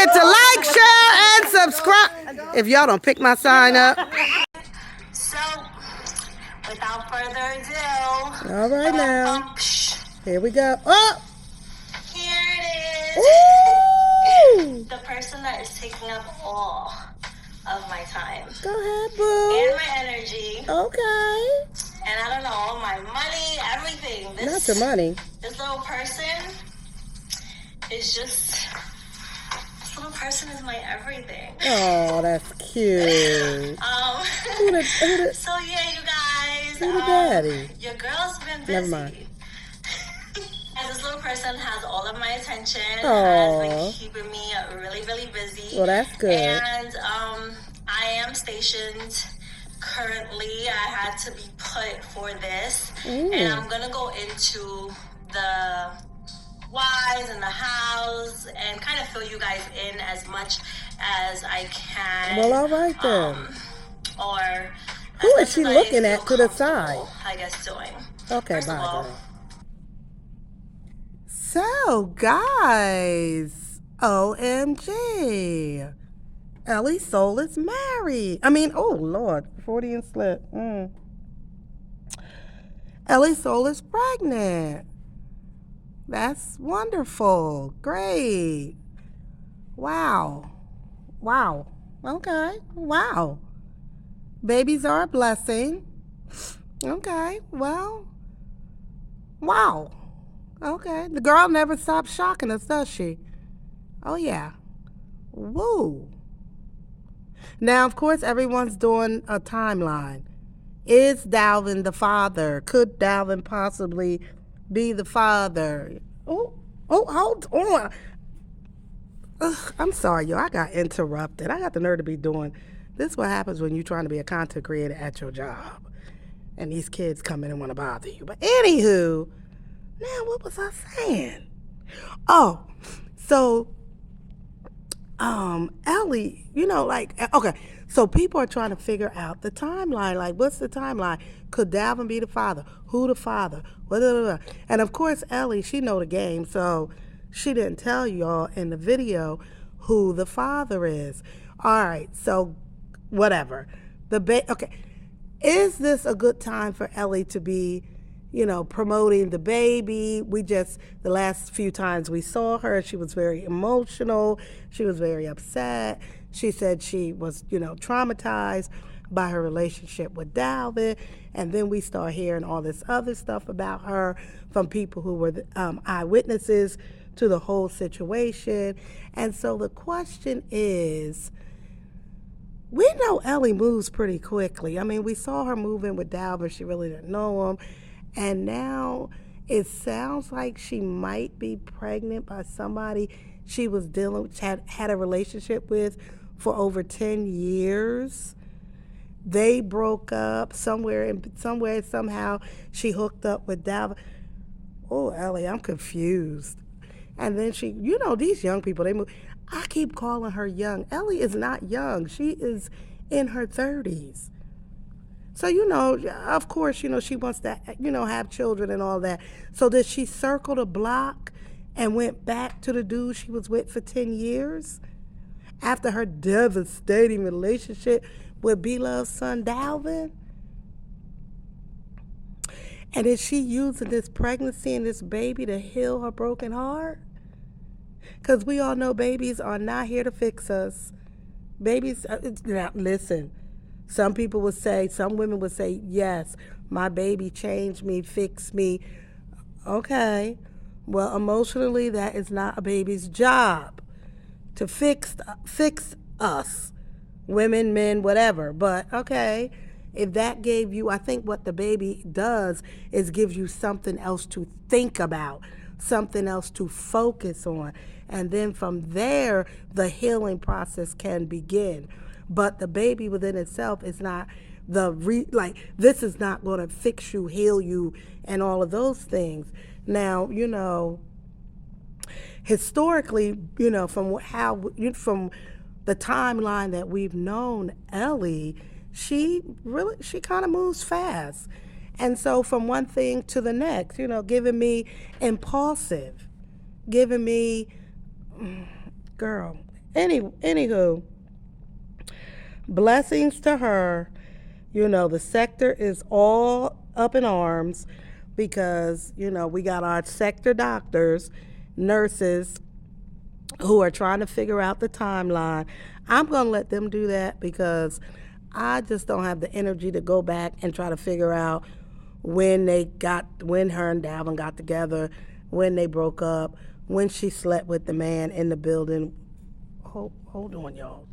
forget to like, share, and subscribe. If y'all don't pick my sign up. So, without further ado. All right now. Here we go. Oh! Here it is. Ooh! The person that is taking up all of my time. Go ahead, boo. And my energy. Okay. And I don't know, my money, everything. Not your money. This little person is just... This little person is my everything. Oh, that's cute. So yeah, you guys. Who the daddy? Your girl's been busy. Never mind. And this little person has all of my attention. Aww. Has been keeping me really, really busy. Well, that's good. And I am stationed currently. I had to be put for this. And I'm going to go into the whys and the hows and kind of fill you guys in as much as I can. Well, all right then. Or who is she looking at to the side? I guess doing. Okay, First bye. of all, so, guys, OMG. Elli's soul is married. Oh, Lord, 40 and slip. Elli's soul is pregnant. That's wonderful. Great. Wow. Wow. Okay. Wow. Babies are a blessing. Okay. Well. Wow. Okay. The girl never stops shocking us, does she? Oh, yeah. Woo. Now, of course, everyone's doing a timeline. Is Dalvin the father? Could Dalvin possibly be the father? Oh, hold on. Ugh, I'm sorry, yo. I got interrupted. I got the nerve to be doing. This is what happens when you're trying to be a content creator at your job. And these kids come in and want to bother you. But anywho, now what was I saying? Oh, so Elli, okay, so people are trying to figure out the timeline. Like, what's the timeline? Could Dalvin be the father? Who the father? Blah, blah, blah. And of course, Elli, she know the game, so she didn't tell y'all in the video who the father is. All right, so whatever. Okay, is this a good time for Elli to be, promoting the baby? The last few times we saw her, she was very emotional. She was very upset. She said she was, traumatized by her relationship with Dalvin. And then we start hearing all this other stuff about her from people who were eyewitnesses to the whole situation. And so the question is, we know Elli moves pretty quickly. We saw her moving with Dalvin. She really didn't know him. And now it sounds like she might be pregnant by somebody she was had a relationship with for over 10 years. They broke up somehow she hooked up with Dalvin. Oh, Elli, I'm confused. And then she, these young people, they move. I keep calling her young. Elli is not young. She is in her 30s. So, of course, she wants to, have children and all that. So did she circle the block and went back to the dude she was with for 10 years after her devastating relationship with B-Love's son, Dalvin? And is she using this pregnancy and this baby to heal her broken heart? Because we all know babies are not here to fix us. Babies, now listen, some women would say, yes, my baby changed me, fixed me. Okay, well, emotionally, that is not a baby's job to fix us, women, men, whatever. But okay, if that gave you, I think what the baby does is gives you something else to think about, something else to focus on. And then from there, the healing process can begin. But the baby within itself is not this is not going to fix you, heal you, and all of those things. Now, historically, from the timeline that we've known Elli, she kind of moves fast. And so from one thing to the next, giving me impulsive, giving me, girl, Anywho, blessings to her. You know, the sector is all up in arms because, you know, we got our sector doctors, nurses who are trying to figure out the timeline. I'm going to let them do that because I just don't have the energy to go back and try to figure out when her and Dalvin got together, when they broke up, when she slept with the man in the building. Hold on, y'all.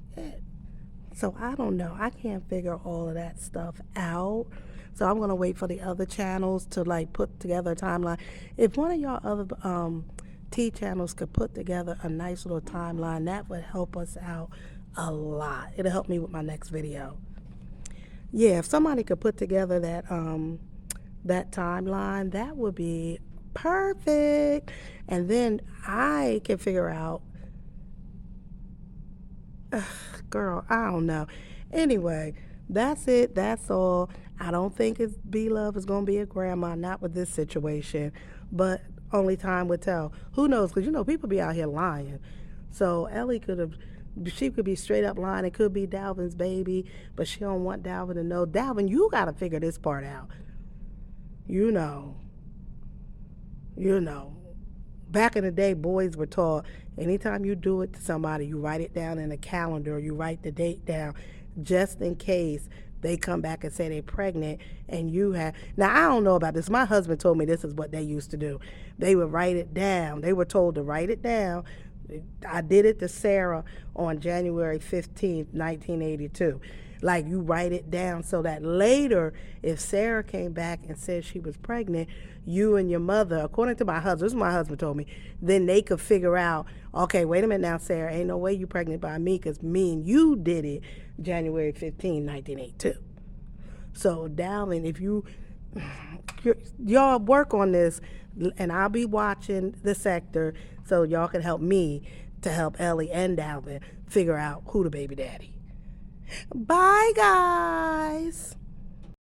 So I don't know. I can't figure all of that stuff out. So I'm gonna wait for the other channels to like put together a timeline. If one of y'all other T channels could put together a nice little timeline, that would help us out a lot. It'll help me with my next video. Yeah, if somebody could put together that timeline, that would be perfect. And then I can figure out, girl, I don't know. Anyway, that's it. That's all. I don't think it's B Love is going to be a grandma, not with this situation, but only time would tell. Who knows? Because, you know, people be out here lying. So Ellie she could be straight up lying. It could be Dalvin's baby, but she don't want Dalvin to know. Dalvin, you got to figure this part out. You know. You know. Back in the day, boys were taught anytime you do it to somebody, you write it down in a calendar, you write the date down just in case they come back and say they're pregnant and you have. Now, I don't know about this. My husband told me this is what they used to do. They would write it down. They were told to write it down. I did it to Sarah on January 15th, 1982. Like, you write it down so that later, if Sarah came back and said she was pregnant, you and your mother, according to my husband, this is what my husband told me, then they could figure out, okay, wait a minute now, Sarah, ain't no way you pregnant by me because me and you did it January 15, 1982. So, Dalvin, if y'all work on this, and I'll be watching the sector so y'all can help me to help Ellie and Dalvin figure out who the baby daddy. Bye, guys.